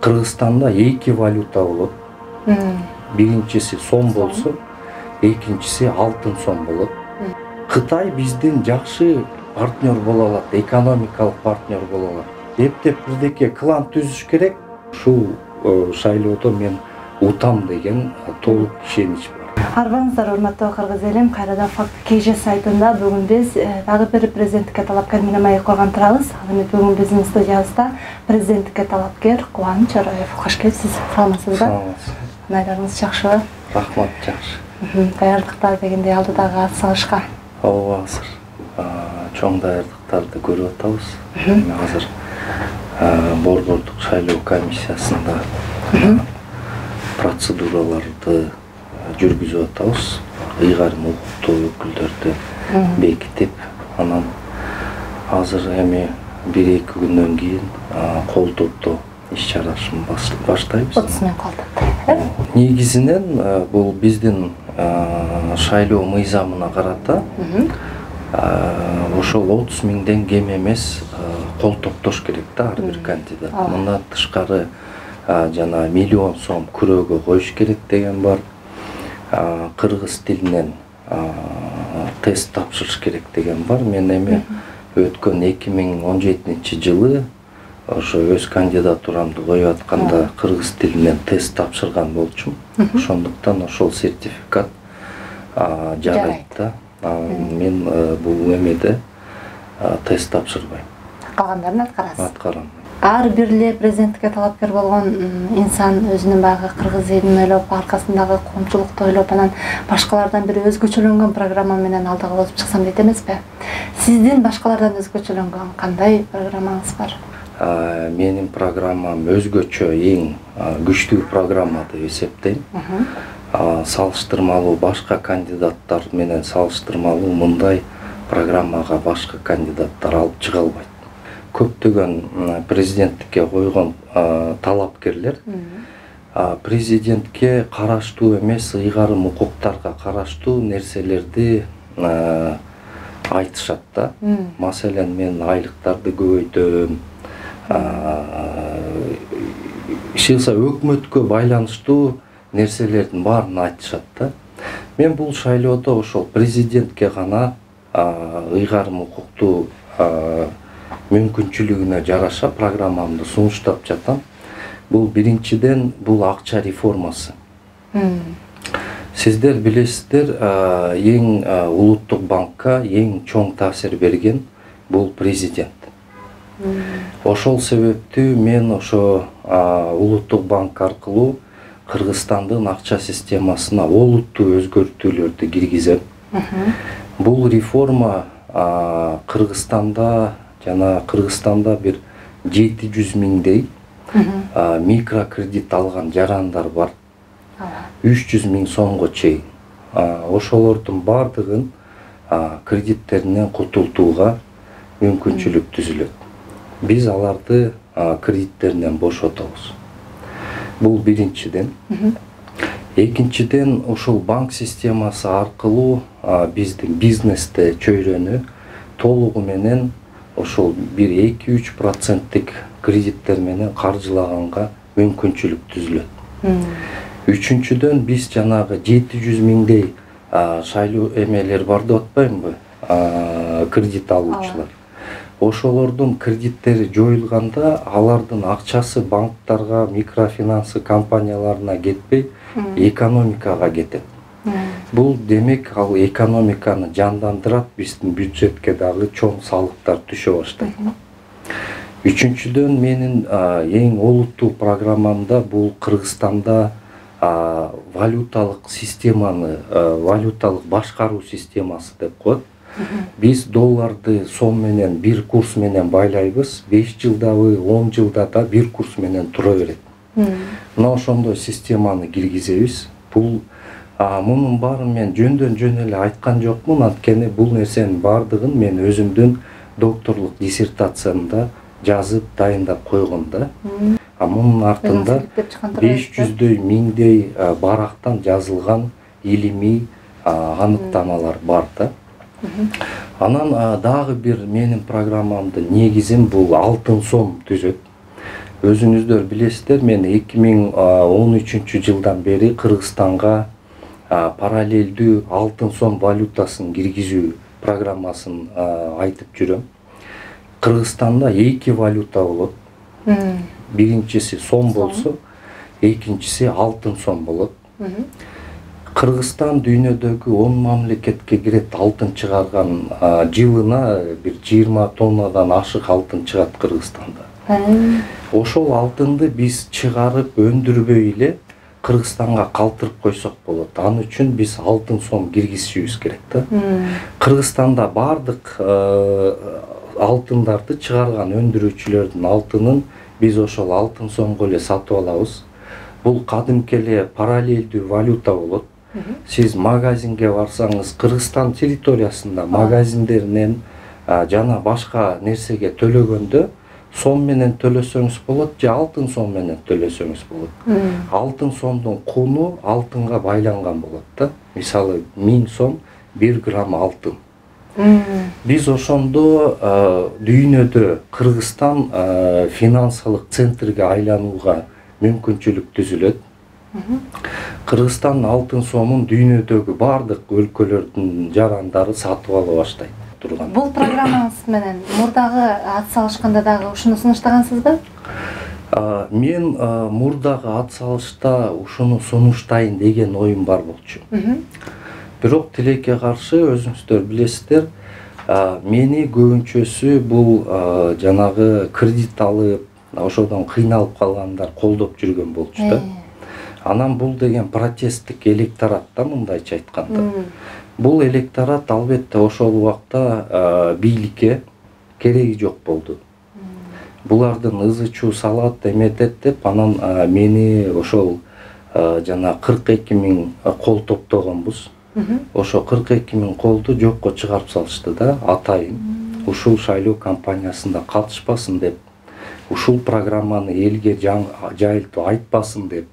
Кыргызстанда эки валюта болот. Биринчиси сом болсо, экинчиси алтын сом болот. Кытай биздин жакшы партнер боло алат, экономикалык партнер боло алат. Эптеп бирдеке клан түзүш керек. Ушул шайлоодо мен утам деген толук ишенич бар. Арбаңыздар, урматтуу кыргыз элим, кайрадан факт KG сайтында бүгүн биз дагы бир президенттикке талапкер менен маек койгон турабыз. Ал эми бүгүн биздин студиябызда президенттикке талапкер Кубаныч Чороев. Кош келипсиз. Саламатсызбы? Саламатсыз. Айларыңыз жакшыбы? Рахмат, жакшы. Даярдыктар дегендей алдыдагы атсалышка. Ооба, азыр чоң даярдыктарды көрүп атабыз. Азыр борбордук шайлоо комиссиясында процедураларды жүргүзүп атабыз. Ыйгарым укуктуу өкүлдөрдү бекитип, анан азыр эми 1-2 күндөн кийин кол топтоо иш-чарасын баштайбыз. Отусунан кол топтойт. Негизинен бул биздин шайлоо мыйзамына карата ошол 30 миңден кем эмес кол топтош керек да ар бир кандидат. Мындан тышкары жана миллион сом күрөөгө коюш керек деген бар. Кыргыз тилинен тест тапшырыш керек деген бар. Мен эми өткөн 2017 жылы ошо өз кандидатурамды коюп атканда кыргыз тилинен тест тапшырган болчумун. Ошондуктан ошол сертификат жарайт да. Мен бул эмеде тест тапшырбайм. Калгандарын аткарасыз. Аткарам. Ар бирле президенттикке талапкер болгон инсан өзүнүн баягы кыргыз элин ойлоп, аркасындагы коомчулукту ойлоп, анан башкалардан бир өзгөчөлөнгөн программа менен алдыга болуп чыксам дейт эмеспи? Сиздин башкалардан өзгөчөлөнгөн кандай программаңыз бар? Менин программам өзгөчө, эң күчтүү программа деп эсептейм. Салыштырмалуу башка кандидаттар менен салыштырмалуу мындай программага башка кандидаттар алып чыга албайт. Көптөгөн президенттикке койгон талапкерлер президентке караштуу эмес, ыйгарым укуктарга караштуу нерселерди айтышат да. Маселен, мен айлыктарды көбөйтөм, ишилса өкмөткө байланыштуу нерселердин баарын айтышат да. Мен бул шайлоодо ошол президентке гана ыйгарым укуктуу мүмкүнчүлүгүнө жараша программамды сунуштап жатам. Бул биринчиден бул акча реформасы. Сиздер билесиздер, эң улуттук банкка эң чоң таасир берген бул президент. Ошол себептүү мен ошо улуттук банк аркылуу Кыргызстандын акча системасына олуттуу өзгөртүүлөрдү киргизем. Бул реформа Кыргызстанда бир 700 миңдей микрокредит алган жарандар бар. 300 миң сомго чейин. Ошолордун бардыгын кредиттеринен кутултууга мүмкүнчүлүк түзүлөт. Биз аларды кредиттеринен бошотобуз. Бул биринчиден. Экинчиден, ушул банк системасы аркылуу биздин бизнесте чөйрөнү толугу менен ошол 1-2-3% кредиттер менен каржылаганга мүмкүнчүлүк түзүлөт. Үчүнчүдөн, биз жанагы 700 миңдей шайлоо эмелер бар деп атпаймынбы? Кредит алуучулар. Ошолордун кредиттери жоюлганда алардын акчасы банктарга, микрофинансы компанияларына кетпей, экономикага кетет. Бул демек ал экономиканы жандандырат, биздин бюджетке дагы чоң салыктар түшө баштайт. Үчүнчүдөн, менин эң олуттуу программамда бул Кыргызстанда валюталык системаны, валюталык башкаруу системасы деп коет. Биз долларды сом менен, бир курс менен байлайбыз, 5 жылдабы, 10 жылда да бир курс менен тура берет. Мына ошондой системаны киргизебиз. Бул мунун баарын мен жөндөн эле айткан жокмун, анткени бул нерсенин бардыгын мен өзүмдүн докторлук диссертациямда жазып, дайындап койгом да. Мунун артында 500 миңдей барактан жазылган илимий аныктамалар бар да. Анан дагы бир менин программамдын негизин бул алтын сом түзөт. Өзүңүздөр билесиздер, мен 2013 жылдан бери Кыргызстанга параллелдүү алтын сом валютасын киргизүү программасын айтып жүрөм. Кыргызстанда 2 валюта болот. Биринчиси сом болсо, экинчиси алтын сом болот. Кыргызстан дүйнөдөгү 10 мамлекетке кирет алтын чыгарган, жылына бир 20 тоннадан ашык алтын чыгат Кыргызстанда. Ошол алтынды биз чыгарып өндүрбөй эле Кыргызстанга калтырып койсок болот. Аны үчүн биз алтын сом киргизишибиз керек да. Кыргызстанда бардык алтындарды чыгарган өндүрүүчүлөрдүн алтынын биз ошол алтын сомго эле сатып алабыз. Бул кадимки эле параллелдүү валюта болот. Сиз магазинге барсаңыз, Кыргызстан территориясында магазиндеринен жана башка нерсеге төлөгөндө сом менен төлөсөңүз болот же алтын сом менен төлөсөңүз болот. Алтын сомдун куну алтынга байланган болот да. Мисалы 1000 сом 1 грамм алтын. Биз ошондо дүйнөдө Кыргызстан финансылык центрге айланууга мүмкүнчүлүк түзүлөт. Кыргызстан алтын сомун дүйнөдөгү бардык өлкөлөрдүн жарандары сатып ала баштайт. Бул программаңыз менен мурдагы ат салышканда дагы ушуну сунуштагансызбы? Мен мурдагы ат салышта ушуну сунуштайын деген оюм бар болчу. Бирок тилекке каршы өзүңүздөр билесиздер, мени көбүнчөсү бул жанагы кредит алып, ошодон кыйналып калгандар колдоп жүргөн болчу да. Анан бул деген протесттик электорат да, мындайча айтканда. Бул электорат албетте ошол убакта бийликке кереги жок болду. Булардын ызы чуу салат эметет деп, анан мени ошол жана 42 000 кол топтогонбуз. Ошо 42 000 колду жокко чыгарып салышты да, атайын. Ушул шайлоо кампаниясында катышпасын деп, ушул программаны элге жайылтып айтпасын деп.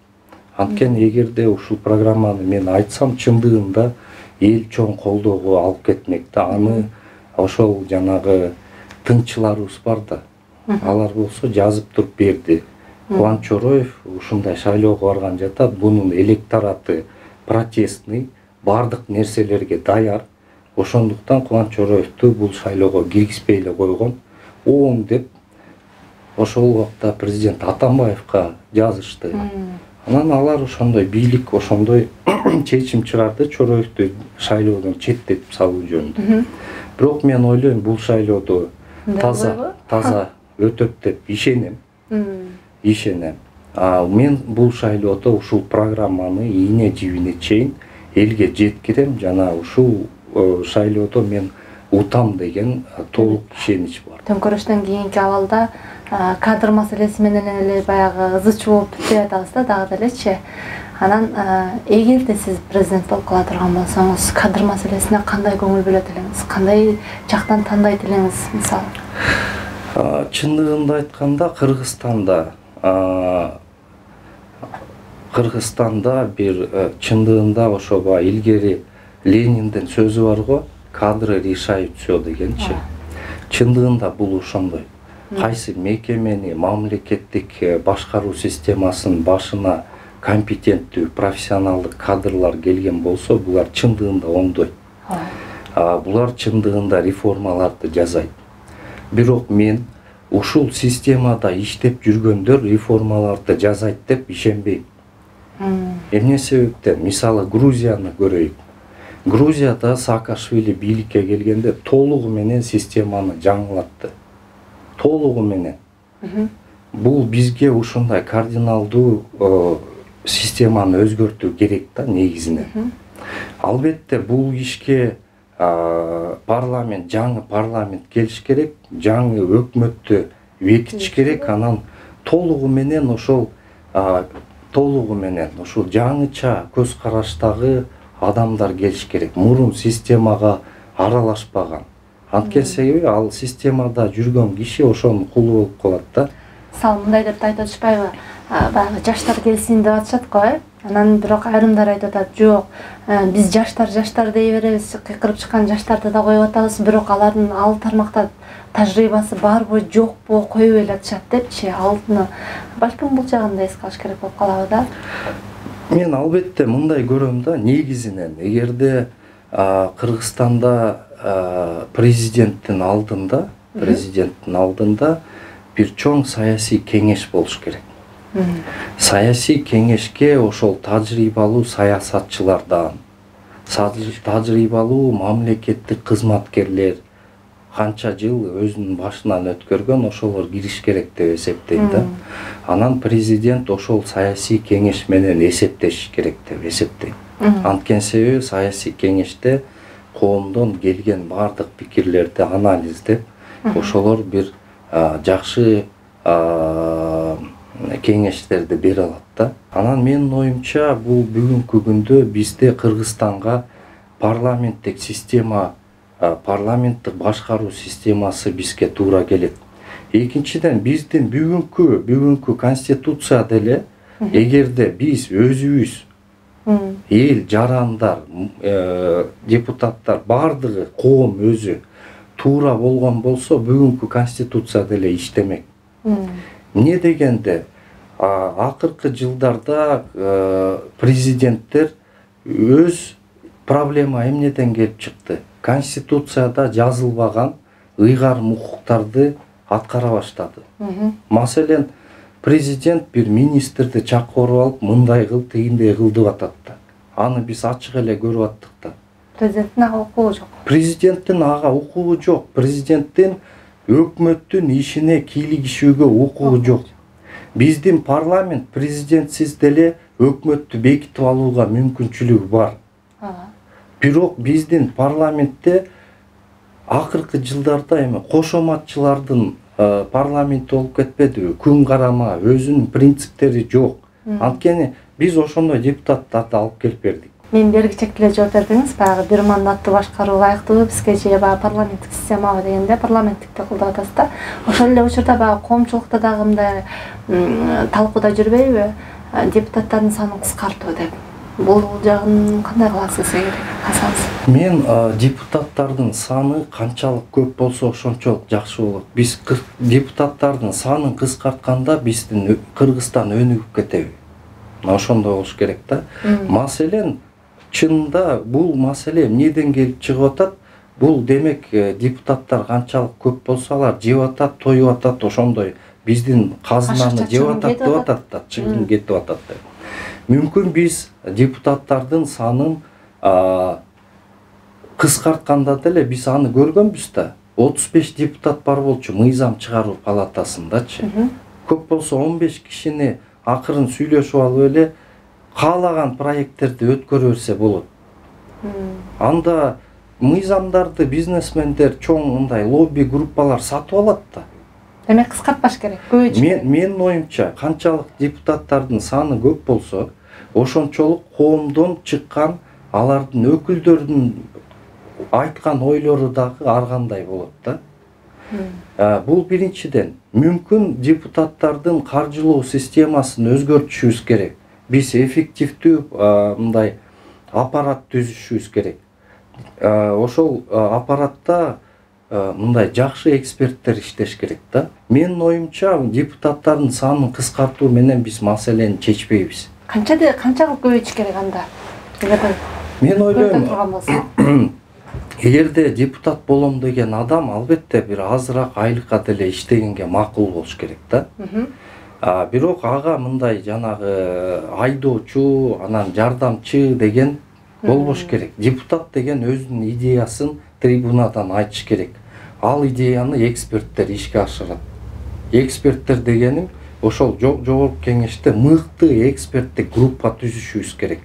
Анткени эгерде ушул программаны мен айтсам, чындыгында эл чоң колдоого алып кетмек да. Аны ошол жанагы тыңчыларыбыз бар да, алар болсо жазып туруп берди. Кубаныч Чороев ушундай шайлоого барган жатат, бунун электораты протестный, бардык нерселерге даяр. Ошондуктан Кубаныч Чороевду бул шайлоого киргизбей эле койгон. Оң деп ошол убакта президент Атамбаевка жазышты. Анан алар ошондой бийлик ошондой чечим чыгарды, Чороевду шайлоодон четтетип салуу жөнүндө. Бирок мен ойлойм, бул шайлоодо таза өтөт деп ишенем. Мен бул шайлоодо ушул программаны ийне жибине чейин элге жеткирем, жана ушул шайлоодо мен утам деген толук ишенич бар. Төңкөрүштөн кийинки абалда кадр маселеси менен эле баягы ызы чуу болуп бүтүп атабыз да, дагы делечи. Анан эгерде сиз президент болуп кала турган болсоңуз, кадр маселесине кандай көңүл бөлөт элеңиз? Кандай жактан тандайт элеңиз, мисалы? Чындыгында айтканда, Кыргызстанда бир чындыгында ошого илгери Лениндин сөзү бар го, кадры решают всё дегенчи. Чындыгында бул ошондой. Кайсы мекемени, мамлекеттик башкаруу системасын башына компетенттүү, профессионалдык кадрлар келген болсо, булар чындыгында оңдойт. Булар чындыгында реформаларды жасайт. Бирок мен ушул системада иштеп жүргөндөр реформаларды жасайт деп ишенбейм. Эмне себептен? Мисалы Грузияны көрөйүк. Грузияда Саакашвили бийликке келгенде толугу менен системаны жаңылатты. Толугу менен. Бул бизге ушундай кардиналдуу системаны өзгөртүү керек да, негизинен. Албетте бул ишке парламент, жаңы парламент келиш керек, жаңы өкмөттү бекитиш керек, анан толугу менен ушул жаңыча көз караштагы адамдар келиш керек. Мурун системага аралашпаган. Анткени себеби ал системада жүргөн киши ошонун кулу болуп калат да. Мисалы мындай деп айтып атышпайбы? баягы жаштар келсин деп атышат го, анан бирок айрымдар айтып атат, жок, биз жаштар дей беребиз, кыйкырып чыккан жаштарды да коюп атабыз, бирок алардын ал тармакта тажрыйбасы барбы, жокпу, коюп эле атышат депчи. Алдыны балким бул жагын да эске алыш керек болуп калабы да. Мен албетте мындай көрөм да, негизинен эгерде Кыргызстанда президенттин алдында бир чоң саясий кеңеш болуш керек. Саясий кеңешке ошол тажрыйбалуу саясатчылардан, тажрыйбалуу мамлекеттик кызматкерлер, канча жыл өзүнүн башынан өткөргөн ошолор кириш керек деп эсептейм да. Анан президент ошол саясий кеңеш менен эсептешиш керек деп эсептейм. Анткени себеби саясий кеңеште коомдон келген бардык пикирлерди анализдеп, ошолор бир жакшы кеңештерди бере алат да. Анан менин оюмча бул бүгүнкү күндө бизде Кыргызстанга парламенттик система, парламенттик башкаруу системасы бизге туура келет. Экинчиден, биздин бүгүнкү конституция деле, эгерде биз өзүбүз эл жарандар, депутаттар бардыгы коом өзү туура болгон болсо, бүгүнкү конституция деле иштемек. Эмне дегенде, акыркы жылдарда президенттер өз проблема эмнеден келип чыкты? Конституцияда жазылбаган ыйгарым укуктарды аткара баштады. Маселен, президент бир министрди чакырып алып, мындай кыл, тигиндей кыл деп атат да. Аны биз ачык эле көрүп аттык да. Президенттин ага укугу жок. Президенттин ага укугу жок. Президенттин өкмөттүн ишине кийлигишүүгө укугу жок. Биздин парламент президентсиз деле өкмөттү бекитип алууга мүмкүнчүлүгү бар. Бирок биздин парламентте акыркы жылдарда эми кошоматчылардын парламенти болуп кетпедиби? Күн карама, өзүнүн принциптери жок. Анткени биз ошондой депутаттарды алып келип бердик. Мен берги чектеле жооп бердиңиз, баягы бир мандаттуу башкаруу ылайыктуу бизге же баягы парламенттик системага дегенде парламенттикти кылдып атасыз да. Ошол эле учурда баягы коомчулукта дагы мындай талкууда жүрбөйбү? Депутаттардын санын кыскартуу деп. Бул жагын кандай кыласыз эгер калсаңыз? Мен депутаттардын саны канчалык көп болсо ошончолук жакшы болот. Биз депутаттардын санын кыскартканда биздин Кыргызстан өнүгүп кетеби? Ошондой болуш керек да. Маселен, чынында бул маселе эмнеден келип чыгып атат? Бул демек депутаттар канчалык көп болсо алар жеп атат, тоюп атат, ошондой биздин казынаны жеп атат деп атат да, чыгым кетип атат да. Мүмкүн биз депутаттардын санын кыскартканда деле биз аны көргөнбүз да. 35 депутат бар болчу мыйзам чыгаруу палатасындачы. Көп болсо 15 кишини акырын сүйлөшүп алып эле каалаган проекттерди өткөрө берсе болот. Анда мыйзамдарды бизнесмендер, чоң мындай лобби группалар сатып алат да. Демек кыскартпаш керек, көбөйтүш керек. Менин оюмча, канчалык депутаттардын саны көп болсо, ошончолук коомдон чыккан алардын өкүлдөрүнүн айткан ойлору дагы ар кандай болот да. Бул биринчиден. Мүмкүн депутаттардын каржылоо системасын өзгөртүшүбүз керек. Биз эффективдүү мындай аппарат түзүшүбүз керек. Ошол аппаратта мындай жакшы эксперттер иштеш керек да. Менин оюмча, депутаттардын санын кыскартуу менен биз маселени чечпейбиз. Канча кылып көбөйтүш керек анда? Мен ойлойм, эгерде депутат болом деген адам албетте бир азыраак айлыкка деле иштегенге макул болуш керек да. Бирок ага мындай жанагы айдоочу, анан жардамчы деген болбош керек. Депутат деген өзүнүн идеясын трибунадан айтыш керек. Ал идеяны эксперттер ишке ашырат. Эксперттер дегеним ошол жогорку кеңеште мыкты эксперттик группа түзүшүбүз керек.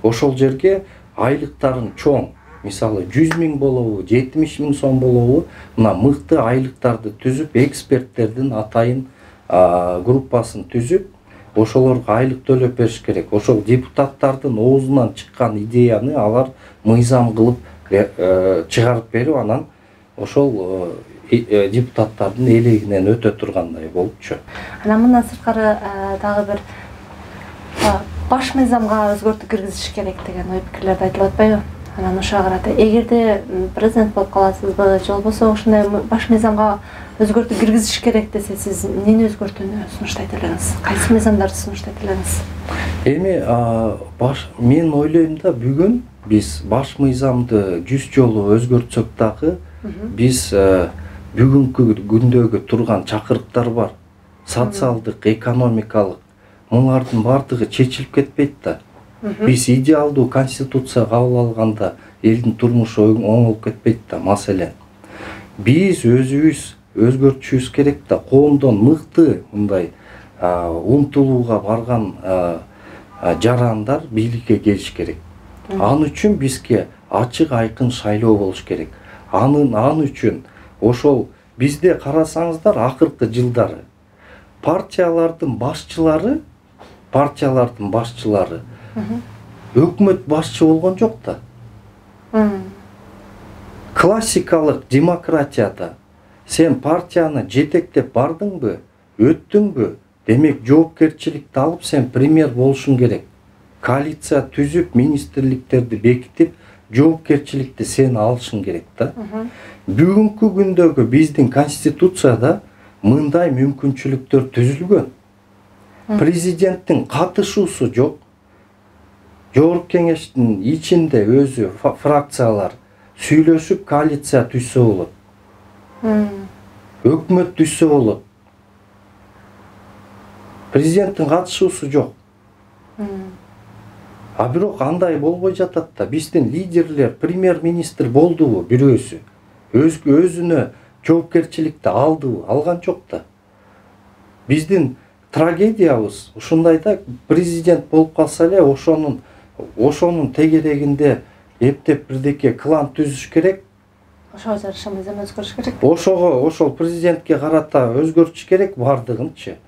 Ошол жерге айлыктарын чоң, мисалы 100 000 болобу, 70 000 сом болобу, мына мыкты айлыктарды түзүп, эксперттердин атайын группасын түзүп, ошолорго айлык төлөп бериш керек. Ошол депутаттардын оозунан чыккан идеяны алар мыйзам кылып чыгарып берип, анан ошол депутаттардын элегинен өтө тургандай болупчу. Анан мындан сырткары дагы бир баш мыйзамга өзгөртүү киргизиш керек деген ой пикирлерди айтылып атпайбы? Анан ошого карата эгерде президент болуп каласызбы же болбосо ушундай баш мыйзамга өзгөртүү киргизиш керек десе, сиз эмнени өзгөртүүнү сунуштайт элеңиз? Кайсы мыйзамдарды сунуштайт элеңиз? Эми мен ойлойм да, бүгүн биз баш мыйзамды 100 жолу өзгөртсөк дагы биз бүгүнкү күндөгү турган чакырыктар бар. Социалдык, экономикалык, мулардын бардыгы чечилип кетпейт да. Биз идеалдуу конституция кабыл алганда элдин турмушу оңолуп кетпейт да. Маселен, биз өзүбүз өзгөртүшүбүз керек да. Коомдон мыкты мындай умтулууга барган жарандар бийликке келиш керек. Ал үчүн бизге ачык айкын шайлоо болуш керек. Ал үчүн ошол бизде карасаңыздар, акыркы жылдары партиялардын башчылары өкмөт башчы болгон жок да. Классикалык демократияда сен партияны жетектеп бардыңбы, өттүңбү, демек жоопкерчиликти алып сен премьер болушуң керек. Коалиция түзүп, министрликтерди бекитип, жоопкерчиликти сен алышың керек да. Бүгүнкү күндөгү биздин конституцияда мындай мүмкүнчүлүктөр түзүлгөн. Президенттин катышуусу жок. Жогорку кеңештин ичинде өзү фракциялар сүйлөшүп коалиция түзсө болот. Өкмөт түзсө болот. Президенттин катышуусу жок. А бирок андай болбой жатат да. Биздин лидерлер, премьер-министр болдубу бирөөсү? Өзүнө жоопкерчиликти алдыбы? Алган жок да. Биздин трагедиябыз ушундай да, президент болуп калса эле ошонун тегерегинде эптеп бирдеке клан түзүш керек. Ошого жараша мыйзам өзгөрүш керек. Ошол президентке карата өзгөртүш керек бардыгынчы.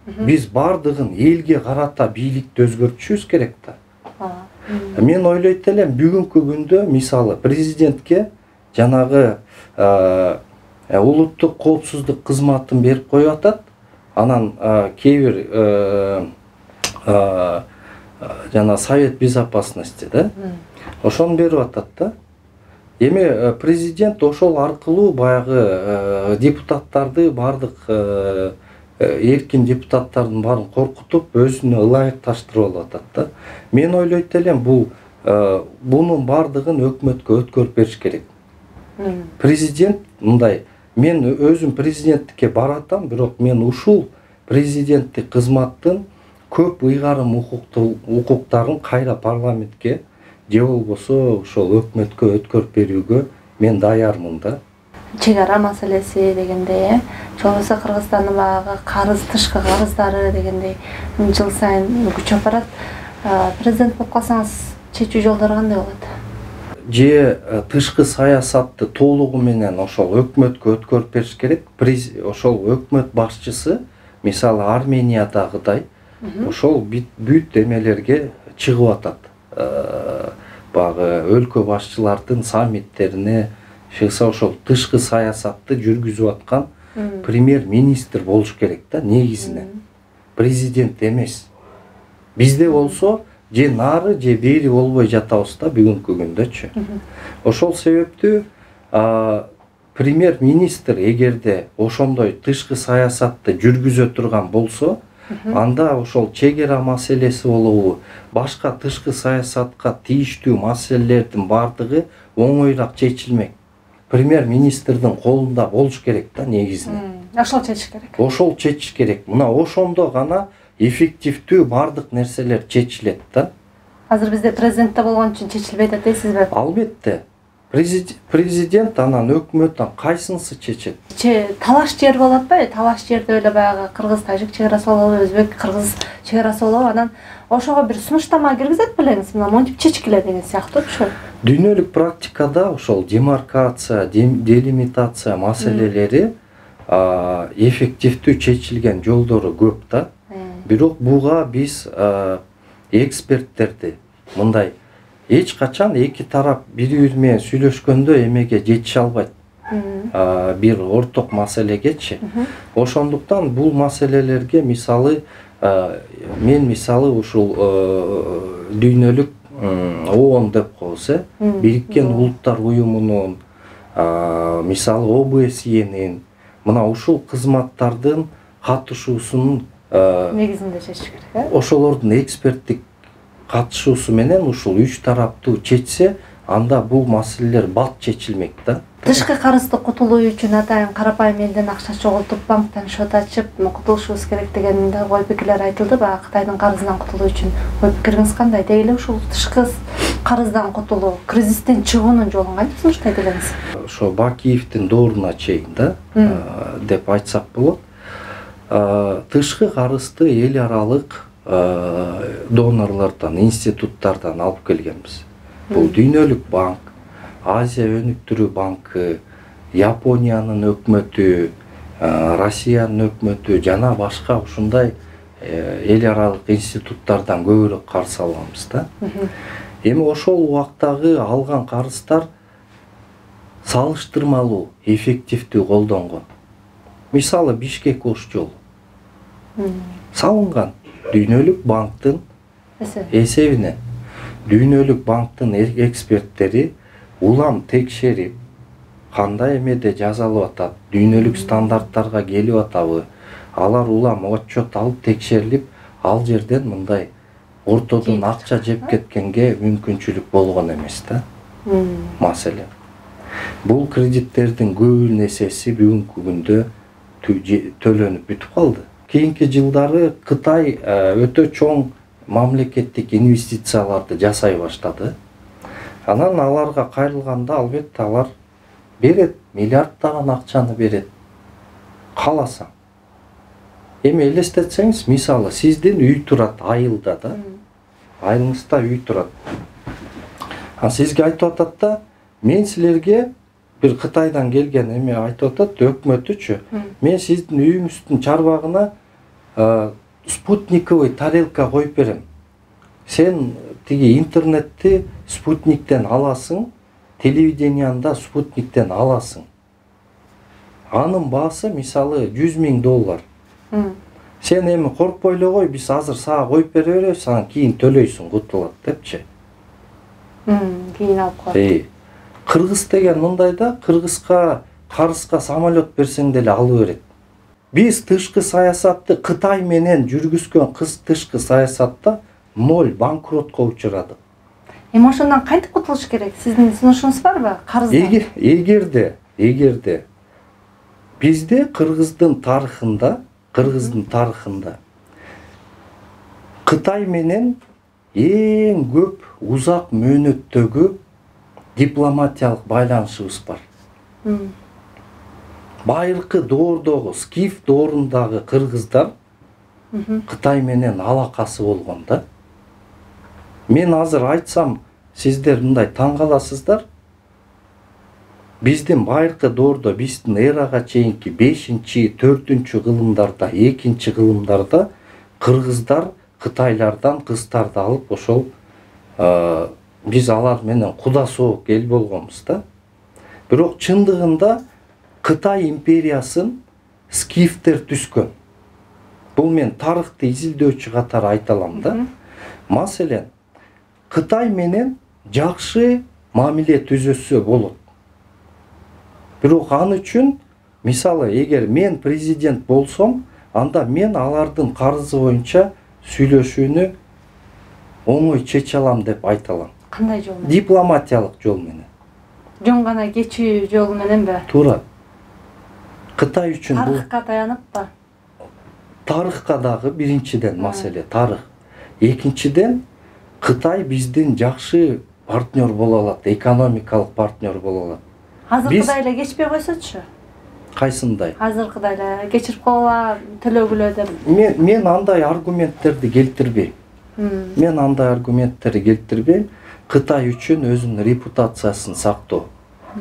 Биз бардыгын элге карата бийликти өзгөртүшүбүз керек да. Мен ойлойт элем, бүгүнкү күндө мисалы президентке жанагы улуттук коопсуздук кызматын берип коюп атат. Анан кээ бир жана Совет безопасности да, ошону берип атат да. Эми президент ошол аркылуу баягы депутаттарды, бардык эркин депутаттардын баарын коркутуп, өзүнө ылайыкташтырып алып атат да. Мен ойлойт элем, бунун бардыгын өкмөткө өткөрүп бериш керек. Президент мындай, мен өзүм президенттикке баратам, бирок мен ушул президенттик кызматтын көп ыйгарым укуктарын кайра парламентке же болбосо ошол өкмөткө өткөрүп берүүгө мен даярмын да. Чек ара маселеси дегендей, же болбосо Кыргызстандын баягы тышкы карыздары дегендей жыл сайын күчөп барат. Президент болуп калсаңыз чечүү жолдору кандай болот? Же тышкы саясатты толугу менен ошол өкмөткө өткөрүп бериш керек. Ошол өкмөт башчысы, мисалы Армениядагыдай, ошол бүт эмелерге чыгып атат. Багы өлкө башчылардын саммиттерине чыкса, ошол тышкы саясатты жүргүзүп аткан премьер-министр болуш керек да, негизинен. Президент эмес. Бизде болсо же нары же бери болбой жатабыз да бүгүнкү күндөчү. Ошол себептүү премьер-министр эгерде ошондой тышкы саясатты жүргүзө турган болсо, анда ошол чек ара маселеси болобу, башка тышкы саясатка тийиштүү маселелердин бардыгы оңоюраак чечилмек. Премьер-министрдин колунда болуш керек да негизинен. Ошол чечиш керек. Ошол чечиш керек. Мына ошондо гана эффективдүү бардык нерселер чечилет да. Азыр бизде президентте болгон үчүн чечилбейт дейсизби? Албетте. Президент анан өкмөттөн кайсынысы чечет? Талаш жер болуп атпайбы? Талаш жерде эле баягы кыргыз-тажик чек арасы болобу, өзбек-кыргыз чек арасы болобу, анан ошого бир сунуштама киргизет белеңиз, мына монтип чечкиле деген сыяктуучу. Дүйнөлүк практикада ошол демаркация, делимитация маселелери эффективдүү чечилген жолдору көп да. Бирок буга биз эксперттерди мындай эч качан эки тарап бири-бири менен сүйлөшкөндө эмеге жетише албайт. бир орток маселегечи. Ошондуктан бул маселелерге мисалы мен мисалы ушул дүйнөлүк ООН деп коебуз, Бириккен Улуттар Уюмунун мисалы ОБСЕнин мына ушул кызматтардын катышуусунун негизинде чечиш керек. Ошолордун эксперттик катышуусу менен ушул үч тараптуу чечсе, анда бул маселелер бат чечилмек да. Тышкы карызды кутулуу үчүн атайын карапайым элден акча чогултуп банктан счет ачып кутулушубуз керек деген да ой пикирлер айтылды. Баягы Кытайдын карызынан кутулуу үчүн ой пикириңиз кандай? Деги эле ушул тышкы карыздан кутулуу, кризистен чыгуунун жолун кантип сунуштайт элеңиз? Ошо Бакиевдин дооруна чейин да деп айтсак болот. Тышкы карызды эл аралык донорлордон, институттардан алып келгенбиз. Бул Дүйнөлүк банк, Азия өнүктүрүү банкы, Япониянын өкмөтү, Россиянын өкмөтү жана башка ушундай эл аралык институттардан көбүрөөк карыз алганбыз да. Эми ошол убактагы алган карыздар салыштырмалуу, эффективдүү колдонгон. Мисалы Бишкек ош жолу салынган Дүйнөлүк банктын эсебине. Дүйнөлүк банктын эксперттери улам текшерип, кандай эмеде жазалып атат, дүйнөлүк стандарттарга келип атабы, алар улам отчет алып текшерилип, ал жерден мындай ортодон акча жеп кеткенге мүмкүнчүлүк болгон эмес да. Маселе. Бул кредиттердин көбүнүн эсеси бүгүнкү күндө төлөнүп бүтүп калды. Кийинки жылдары Кытай өтө чоң мамлекеттик инвестицияларды жасай баштады. Анан аларга кайрылганда албетте алар берет, миллиарддаган акчаны берет. Кааласаң. Эми элестетсеңиз, мисалы сиздин үй турат айылда да. Айылыңызда үй турат. Сизге айтып атат да, мен силерге бир Кытайдан келген эме айтып атат, өкмөтүчү. Мен сиздин үйүңүздүн чарбагына спутниковый тарелка коюп берем. Сен тиги интернетти спутниктен аласың, телевидениянда спутниктен аласың. Анын баасы мисалы $100,000. Сен эми коркпой эле кой, биз азыр сага коюп бере беребиз, анан кийин төлөйсүң, кутулат депчи. Кийин алып коет. Кыргыз деген мындай да, Кыргызга карызга самолет берсең деле алып берет. Биз тышкы саясатты Кытай менен жүргүзгөн тышкы саясатта 0 банкротко учурадык. Эми ошондон кантип кутулуш керек? Сиздин сунушуңуз барбы? Карыздан. Эгерде бизде Кыргыздын тарыхында Кытай менен эң көп узак мөөнөттөгү дипломатиялык байланышыбыз бар. Байыркы доордогу скиф доорундагы кыргыздар Кытай менен алакасы болгон да. Мен азыр айтсам, сиздер мындай таң каласыздар. Биздин байыркы доордо, биздин эрага чейинки 5-4 кылымдарда, 2 кылымдарда кыргыздар Кытайлардан кыздарды алып ошол биз алар менен куда соок эл болгонбуз да. Бирок чындыгында Кытай империясын скифтер түзгөн. Бул мен тарыхты изилдөөчү катары айта алам да. Маселен, Кытай менен жакшы мамиле түзөсө болот. Бирок аны үчүн, мисалы, эгер мен президент болсом, анда мен алардын карызы боюнча сүйлөшүүнү оңой чече алам деп айта алам. Кандай жол менен? Дипломатиялык жол менен. Жөн гана кечүү жол мененби? Туура. Кытай үчүн бул тарыхка таянып тарыхка дагы биринчиден маселе тарых. Экинчиден Кытай биздин жакшы партнер боло алат, экономикалык партнер боло алат. Азыркыдай эле кечпей койсочу. Кайсындай? Азыркыдай эле кечирип койгула, төлөгүлө деп. Мен андай аргументтерди келтирбейм. Кытай үчүн өзүнүн репутациясын сактоо.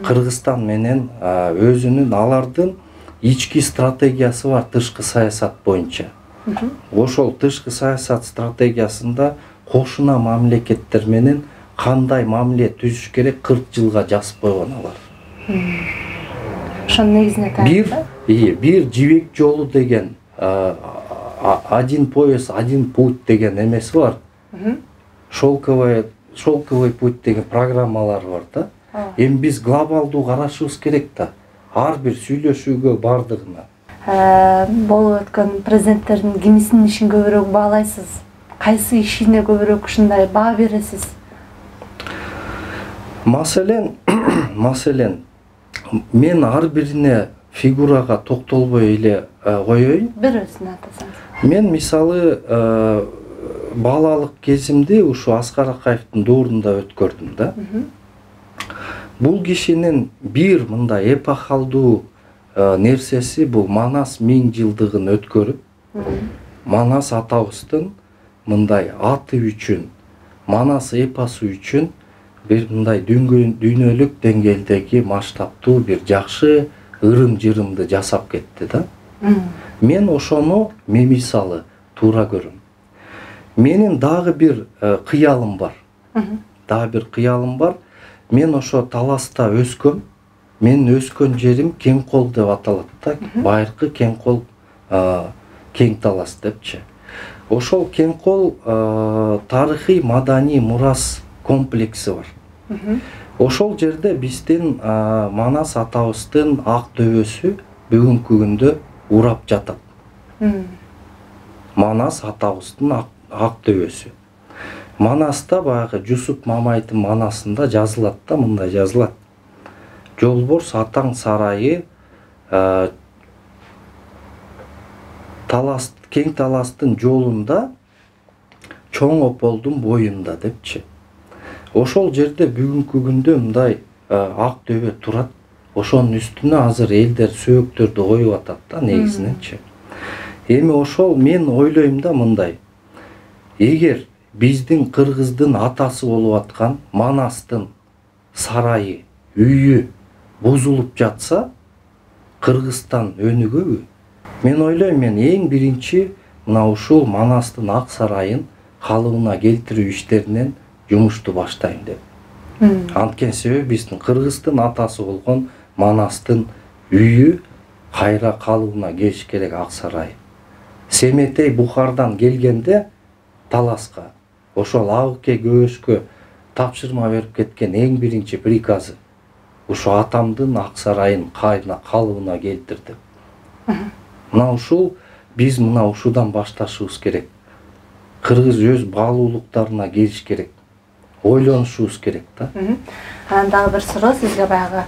Кыргызстан менен өзүнүн алардын ички стратегиясы бар тышкы саясат боюнча. Ошол тышкы саясат стратегиясында кошуна мамлекеттер менен кандай мамиле түзүш керек 40 жылга жазып койгон алар. Ошонун негизине таянып. Бир жибек жолу деген, один пояс, один путь деген эмеси бар. Шелковый путь деген программалар бар да. Эми биз глобалдуу карашыбыз керек да. Ар бир сүйлөшүүгө бардыгына. Болуп өткөн президенттердин кимисинин ишин көбүрөөк баалайсыз? Кайсы ишине көбүрөөк ушундай баа бересиз? Маселен, мен ар бирине фигурага токтолбой эле коеюн. Бирөөсүн атасаңыз. Мен мисалы балалык кезимди ушу Аскар Акаевдин доорунда өткөрдүм да. Бул кишинин бир мындай эпохалдуу нерсеси бул Манас 1000 жылдыгын өткөрүп, Манас атабыздын мындай аты үчүн, Манас эпосу үчүн бир мындай дүйнөлүк деңгээлдеги масштабтуу бир жакшы ырым-жырымды жасап кетти да. Мен ошону мисалы туура көрөм. Менин дагы бир кыялым бар. Мен ошо Таласта өскөм. Менин өскөн жерим Кеңкол деп аталат да. Байыркы Кеңкол, Кең Талас депчи. Ошол Кеңкол тарыхый маданий мурас комплекси бар. Ошол жерде биздин Манас атабыздын ак дөбөсү бүгүнкү күндө урап жатат. Манас атабыздын ак дөбөсү. Манаста баягы Жусуп Мамайдын Манасында жазылат да, мындай жазылат. Жолборс атаң сарайы Кең Таластын жолунда, чоң ополдун боюнда депчи. Ошол жерде бүгүнкү күндө мындай ак дөбө турат. Ошонун үстүнө азыр элдер сөөктөрдү коюп атат да, негизиненчи. Эми ошол мен ойлойм да мындай. Эгер биздин кыргыздын атасы болуп аткан Манастын сарайы, үйү бузулуп жатса, Кыргызстан өнүгөбү? Мен ойлойм, мен эң биринчи мына ушул Манастын ак сарайын калыбына келтирүү иштеринен жумушту баштайм деп. Анткени себеби биздин Кыргыздын атасы болгон Манастын үйү кайра калыбына келиш керек, ак сарай. Семетей Бухардан келгенде Таласка ошол Абыке Көбөшкө тапшырма берип кеткен эң биринчи приказы ушу атамдын ак сарайын калыбына келтирди. Мына ушул биз мына ушудан башташыбыз керек. Кыргыз өз баалуулуктарына келиш керек. Ойлонушубуз керек да. Анан дагы бир суроо сизге баягы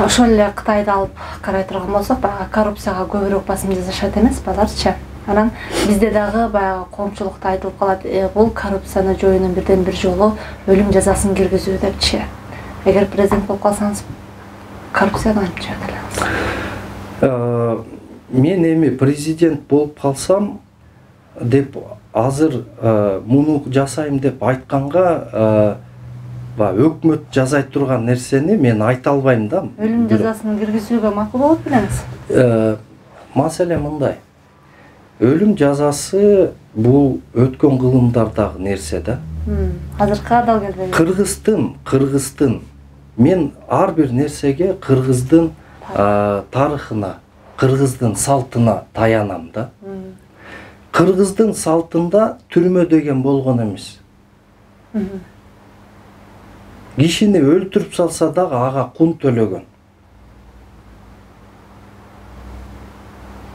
ошол эле Кытайды алып карай турган болсок, баягы коррупцияга көбүрөөк басым жасашат эмес баларчы. Анан бизде дагы баягы коомчулукта айтылып калат, бул коррупцияны жоюунун бирден бир жолу өлүм жазасын киргизүү депчи. Эгер президент болуп калсаңыз, коррупцияны кантип жоюп аласыз? Мен эми президент болуп калсам деп азыр муну жасайм деп айтканга өкмөт жасай турган нерсени мен айта албайм да. Өлүм жазасын киргизүүгө макул болот белеңиз? Маселе мындай. Өлүм жазасы бул өткөн кылымдардагы нерсе да. Азыркы дал келбейт. Кыргыздын мен ар бир нерсеге Кыргыздын тарыхына, Кыргыздын салтына таянам да. Кыргыздын салтында түрмө деген болгон эмес. Кишини өлтүрүп салса дагы ага кун төлөгөн.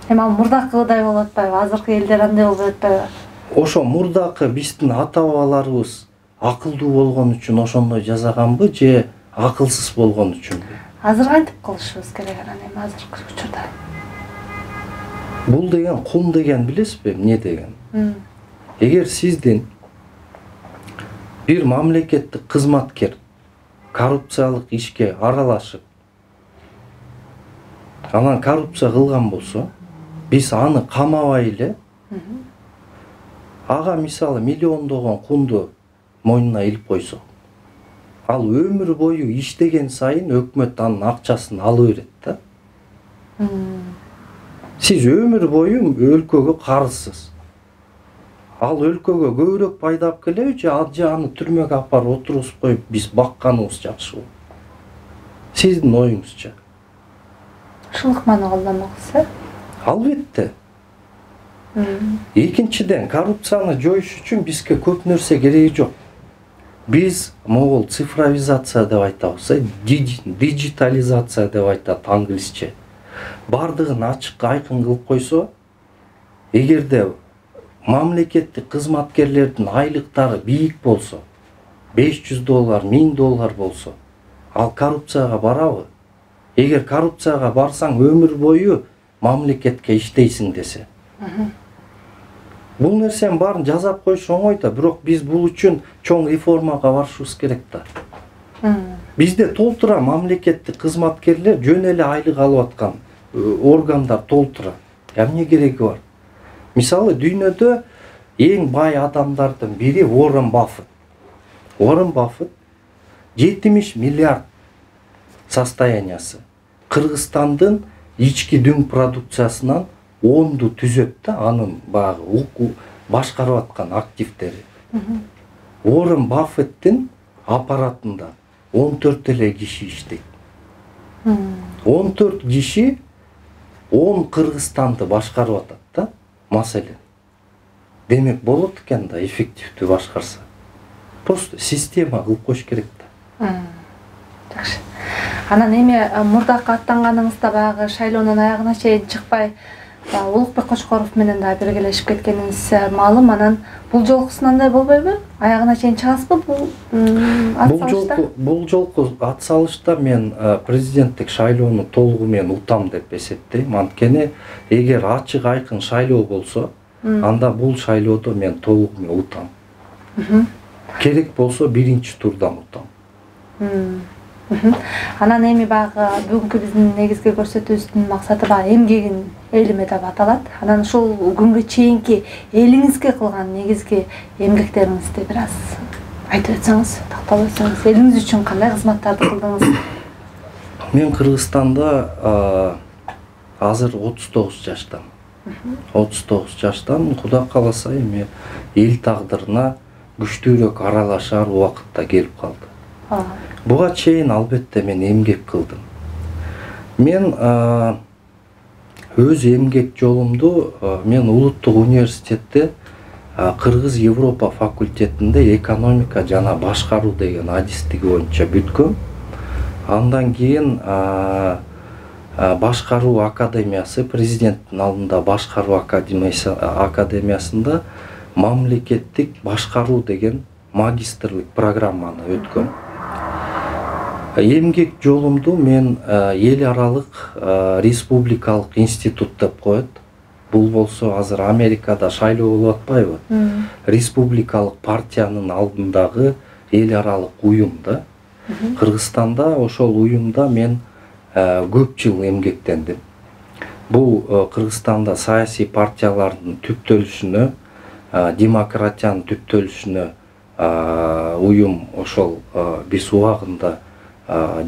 Эми ал мурдакыдай болуп атпайбы? Азыркы элдер андай болуп атпайбы? Ошо мурдакы биздин ата-бабаларыбыз акылдуу болгон үчүн ошондой жасаганбы же акылсыз болгон үчүнбү? Азыр кантип кылышыбыз керек анан эми азыркы учурда? Бул деген кун деген билесизби, эмне деген? Эгер сиздин бир мамлекеттик кызматкер коррупциялык ишке аралашып, анан коррупция кылган болсо, биз аны камабай эле, ага мисалы миллиондогон кунду мойнуна илип койсок, ал өмүр бою иштеген сайын өкмөт анын акчасын алып берет да. Сиз өмүр бою өлкөгө карызсыз. Ал өлкөгө көбүрөөк пайда алып келеби же аны түрмөгө апарып отургузуп коюп биз бакканыбыз жакшы болот? Сиздин оюңузча. ушул колдонмоксу. Албетте. Экинчиден, коррупцияны жоюш үчүн бизге көп нерсе кереги жок. Биз могул цифровизация деп айтабыз, digitalizatsiya деп айтат англисче. Бардыгын ачык айкын кылып койсо, эгерде мамлекеттик кызматкерлердин айлыктары бийик болсо, $500, $1000 болсо, ал коррупцияга барабы? Эгер коррупцияга барсаң өмүр бою мамлекетке иштейсиң десе. Бул нерсенин баарын жазап коюш оңой да, бирок биз бул үчүн чоң реформага барышыбыз керек да. Бизде толтура мамлекеттик кызматкерлер жөн эле айлык алып аткан органдар толтура. Эмне кереги бар? Мисалы дүйнөдө эң бай адамдардын бири Уоррен Баффет. Уоррен Баффет 70 миллиард состояниясы. Кыргызстандын ички дүң продукциясынан 10-ду түзөт да, анын багы башкарып аткан активдери. Уоррен Баффеттин аппаратында 14 эле киши иштейт. 14 киши 10 Кыргызстанды башкарып атат да, маселен. Демек болот экен да, эффективдүү башкарса. Просто система кылып коюш керек да. Жакшы. Анан эми мурдакы аттанганыңызда багы шайлоонун аягына чейин чыкпай Улукбек Кочкоров менен да биргелешип кеткениңиз маалым. Анан бул жолкусундай болбойбу? Аягына чейин чыгасызбы бул атсалышта? Бул жолку атсалышта мен президенттик шайлоону толугу менен утам деп эсептейм. Анткени эгер ачык айкын шайлоо болсо, анда бул шайлоодо мен толугу менен утам. Керек болсо биринчи турдан утам. Анан эми багы бүгүнкү биздин негизги көрсөтүүбүздүн максаты багы эмгегин элиме деп аталат. Анан ушул күнгө чейинки элиңизге кылган негизги эмгектериңизди бир аз айтып өтсөңүз, тактап өтсөңүз, элиңиз үчүн кандай кызматтарды кылдыңыз? Мен Кыргызстанда азыр 39 жаштан. 39 жаштан, Кудай кааласа эми эл тагдырына күчтүүрөөк аралашар убакытта келип калды. Буга чейин албетте мен эмгек кылдым. Мен өз эмгек жолумду мен Улуттук университетте Кыргыз Европа факультетинде экономика жана башкаруу деген адистиги боюнча бүткөм. Андан кийин башкаруу академиясы, президенттин алдында башкаруу академиясында мамлекеттик башкаруу деген магистрлык программаны өткөм. Эмгек жолумду мен эл аралык республикалык институт деп коет. Бул болсо азыр Америкада шайлоо болуп атпайбы? Республикалык партиянын алдындагы эл аралык уюм да. Кыргызстанда ошол уюмда мен көп жыл эмгектендим. Бул Кыргызстанда саясий партиялардын түптөлүшүнө, демократиянын түптөлүшүнө уюм ошол биз убагында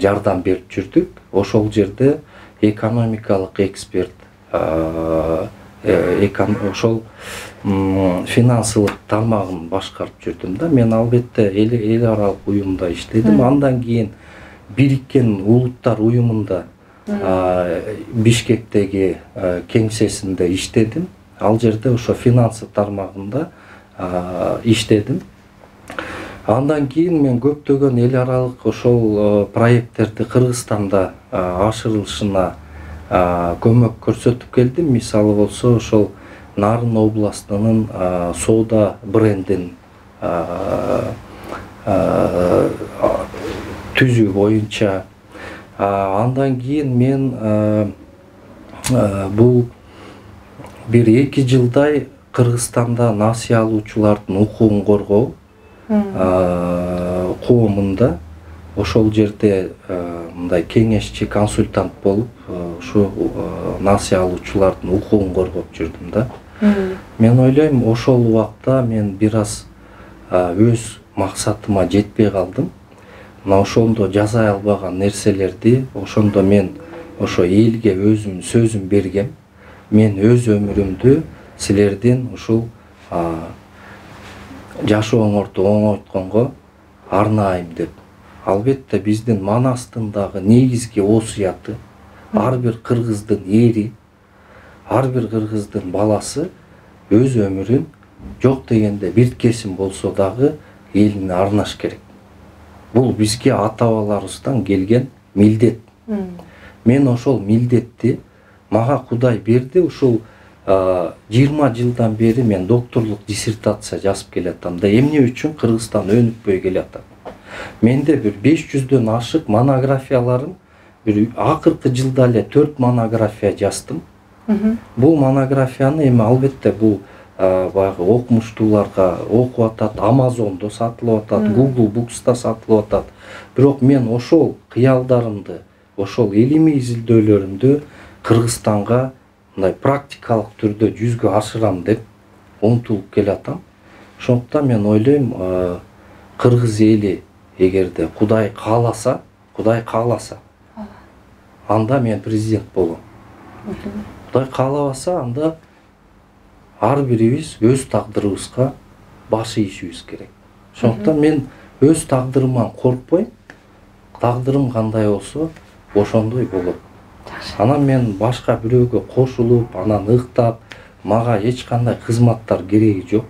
жардам берип жүрдүк. Ошол жерде экономикалык эксперт, ошол финансылык тармагын башкарып жүрдүм да. Мен албетте эл аралык уюмда иштедим. Андан кийин Бириккен Улуттар уюмунда Бишкектеги кеңсесинде иштедим. Ал жерде ошо финансы тармагында иштедим. Андан кийин мен көптөгөн эл аралык ошол проекттерди Кыргызстанда ашырылышына көмөк көрсөтүп келдим. Мисалы болсо ошол Нарын областынын соода брендин түзүү боюнча. Андан кийин мен бул бир 2 жылдай Кыргызстанда насыя алуучулардын укугун коргоо коомунда ошол жерде мындай кеңешчи консультант болуп ушу насыя алуучулардын укугун коргоп жүрдүм да. Мен ойлойм, ошол убакта мен бир аз өз максатыма жетпей калдым. Мына ошондо жасай албаган нерселерди ошондо мен ошо элге өзүмдүн сөзүм бергем. Мен өз өмүрүмдү силердин ушул жашооңорду оңойтконго арнайм деп. Албетте биздин Манастын дагы негизги осуяты ар бир кыргыздын эри, ар бир кыргыздын баласы өз өмүрүн жок дегенде бир кесим болсо дагы элине арнаш керек. Бул бизге ата бабаларыбыздан келген милдет. Мен ошол милдетти мага Кудай берди. Ушул 20 жылдан бери мен докторлук диссертация жазып келатам да эмне үчүн Кыргызстан өнүкпөй келатат. Менде бир 500дөн ашык монографияларым, бир акыркы жылда эле 4 монография жаздым. Бул монографияны эми албетте бул баягы окумуштууларга окуп атат, Amazon'do сатылып атат, Google Books'та сатылып атат. Бирок мен ошол кыялдарымды, ошол илимий изилдөөлөрүмдү Кыргызстанга мындай практикалык түрдө жүзгө ашырам деп умтулуп келатам. Ошондуктан мен ойлойм, кыргыз эли эгерде Кудай кааласа, анда мен президент болом. Кудай каалабаса, анда ар бирибиз өз тагдырыбызга баш ийишибиз керек. Ошондуктан мен өз тагдырымдан коркпойм. Тагдырым кандай болсо, ошондой болот. Анан мен башка бирөөгө кошулуп, анан ыктап, мага эч кандай кызматтар кереги жок.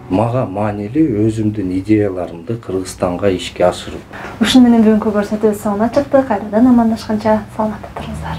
Мага маанилүү өзүмдүн идеяларымды Кыргызстанга ишке ашырып. Ушуну менен бүгүнкү көрсөтүүбүз соңуна чыкты. Кайрадан амандашканча саламатта туруңуздар.